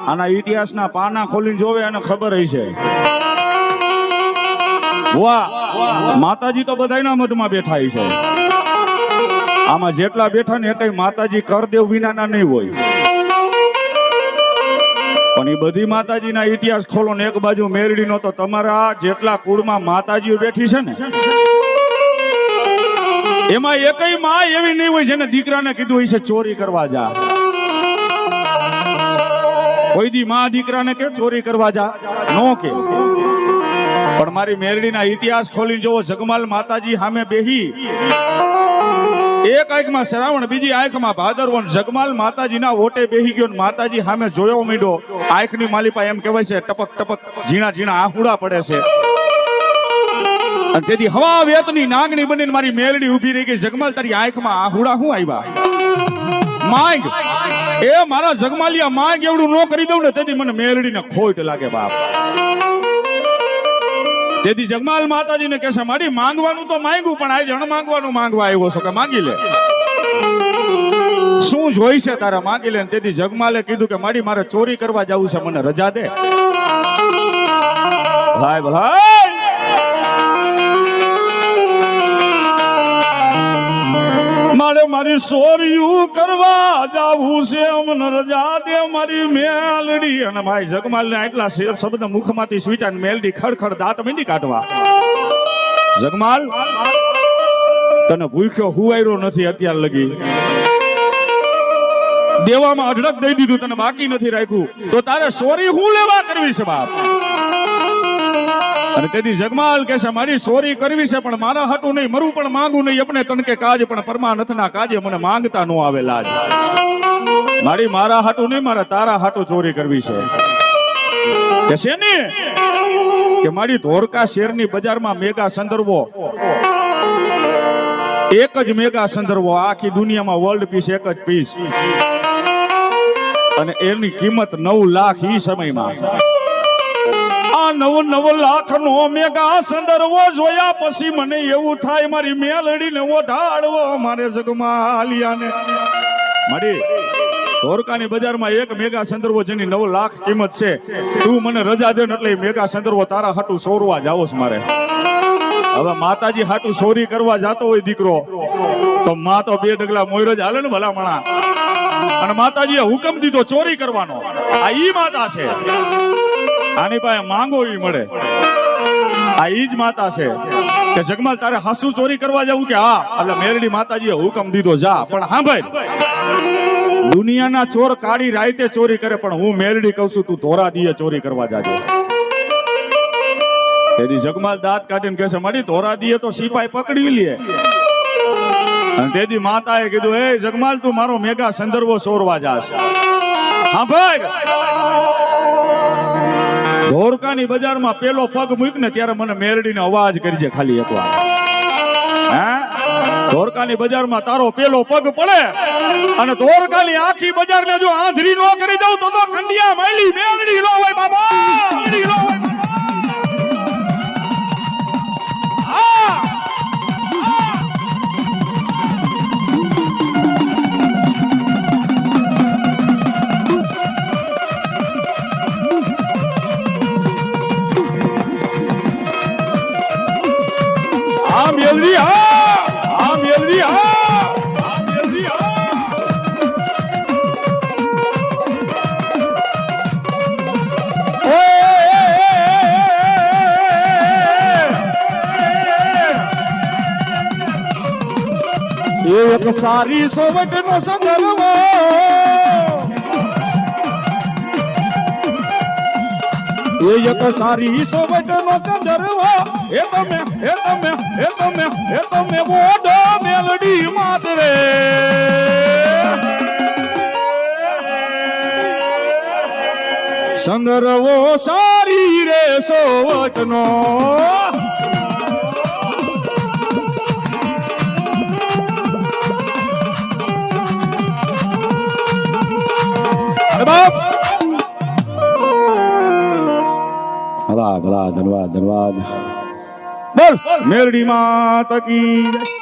આના ઇતિહાસના પાના ખોલીને જોવે અને ખબર હશે. વાહ, માતાજી તો બધાયના મધમાં બેઠા છે. આમાં જેટલા બેઠા ને એટલા માતાજી કરદેવ વિનાના નહીં હોય. પણ એ બધી માતાજીના ઇતિહાસ ખોલો ને એક બાજુ મેરડીનો તો તમારા જેટલા કુળમાં માતાજીઓ બેઠી છે ને એમાં એકય માં એવી નહીં હોય જેને દીકરાને કીધું હશે ચોરી કરવા જા. કોઈ દી માં દીકરાને કે ચોરી કરવા જા નો કે. પણ મારી મેરડીના ઇતિહાસ ખોલીને જોવો. જગમાલ માતાજી સામે બેહી એક આંખમાં શ્રાવણ બીજી આંખમાં ભાદરવો. જગમાલ માતાજીના ઓટે બેહી ગયો. માતાજી સામે જોયો મીડો. આંખની માલિપા એમ કહેવાય છે ટપક ટપક ઝીણા ઝીણા આહુડા પડે છે. અને તેથી હવા વેતની નાગની બનીને મારી મેરડી ઊભી રહી ગઈ. જગમાલ તારી આંખમાં આહુડા શું આવ્યા? માંગ એ મારા જગમાલિયા માંગ એવડું ન કરી દઉં ને તેથી મને મેરડીને ખોટ લાગે બાપ. તેથી જગમાલ માતાજીને કહેશે મારી માંગવાનું તો માંગ્યું પણ આજે અણ માંગવાનું માંગવા આવ્યો છો કે માંગી લે. શું જોઈ છે તારે માંગી લે. તેથી જગમાલે કીધું કે મારી મારે ચોરી કરવા જવું છે મને રજા દે. ભાઈ ભાઈ મારે મારી ચોરીયું કરવા જાવું છે મને રજા દે મારી મેલડી. અને ભાઈ જગમાલ ને આટલા શબ્દ મુખમાંથી સ્વીટા મેલડી ખડખડ દાંત મીંડી કાઢવા. જગમાલ તને ભૂખ્યો હુવાયરો નથી અત્યાર લગી. દેવામાં અઢળક દઈ દીધું તને બાકી નથી રાખ્યું તો તારે ચોરી હું લેવા કરવી છે બાપ. અને તેથી જગમાલ કે છે મારી ચોરી કરવી છે પણ મારા હાટું નહીં મરું પણ માંગુ નહીં. આપણે તણકે કાજ પણ પરમાનથના કાજે મને માંગતા નો આવે લાજ. મારી મારા હાટું નહીં મારા તારા હાટું ચોરી કરવી છે. કે છે ને કે મારી ધોરકા શહેરની બજારમાં મેગા સંદર્ભો એક જ મેગા સંદર્ભો આખી દુનિયામાં વર્લ્ડ પીસ એક જ પીસ અને એની કિંમત 9 લાખ ઈ સમયમાં. આ 9 લાખ નો મેગા સંદર્ભો જોયા પછી મને એવું થાય મારી મેલડીને ઓઢાડવો મારે જગમાલિયાને. મારી ધોરકાની બજારમાં એક મેગા સંદર્ભો જેની 9 લાખ કિંમત છે તું મને રજા દે એટલે મેગા સંદર્ભો તારા હાટું ચોરવા જાવો છે મારે. હવે માતાજી હાટું ચોરી કરવા જાતો હોય દીકરો તો માં તો 2 ડગલા મોયરો જ હાલે ને ભલામણા. અને માતાજીએ હુકમ દીધો ચોરી કરવાનો. આ ઈ માતા છે. આની પાસે માંગો ઈ મળે. આ ઈ જ માતા છે કે જગમાલ તારે હાસુ ચોરી કરવા જવું કે હા. એટલે મેરડી માતાજીએ હુકમ દીધો જા. પણ હા ભાઈ દુનિયાના ચોર કાળી રાતે ચોરી કરે પણ હું મેરડી કહું છું તું ધોરા દીએ ચોરી કરવા જાજે. તેથી જગમાલ દાંત કાઢીને કહે છે મારી ધોરા દીએ તો સિપાઈ પકડી લે. અને તેથી માતાએ કીધું એ જગમાલ તું મારો મેગા સંદર્ભો ચોરવા જાશ. હા ભાઈ ધોરકાની બજારમાં પેલો પગ મૂક ને ત્યારે મને મેરડીનો અવાજ કરજે ખાલી એકવાર. હે ધોરકાની બજારમાં તારો પેલો પગ પડે અને ધોરકાની આખી બજારને જો આંધળી નો કરી દઉં તો ખંડિયા માયલી મેરડી નો હોય બાબા. મેરડી નો હોય. મેલડી હા મેલડી હા મેલડી હા. એક સારી સોવટ નો સંદર્ભ એક સારી સોવટ નો સંદર્ભ એ તમે મોઢો મેલડી માતરે. સંદર્ભો સારી રે સોવટ નો ભલા ભલા ધન્યવાદ ધન્યવાદ. બોલ મેરડી માતા કી.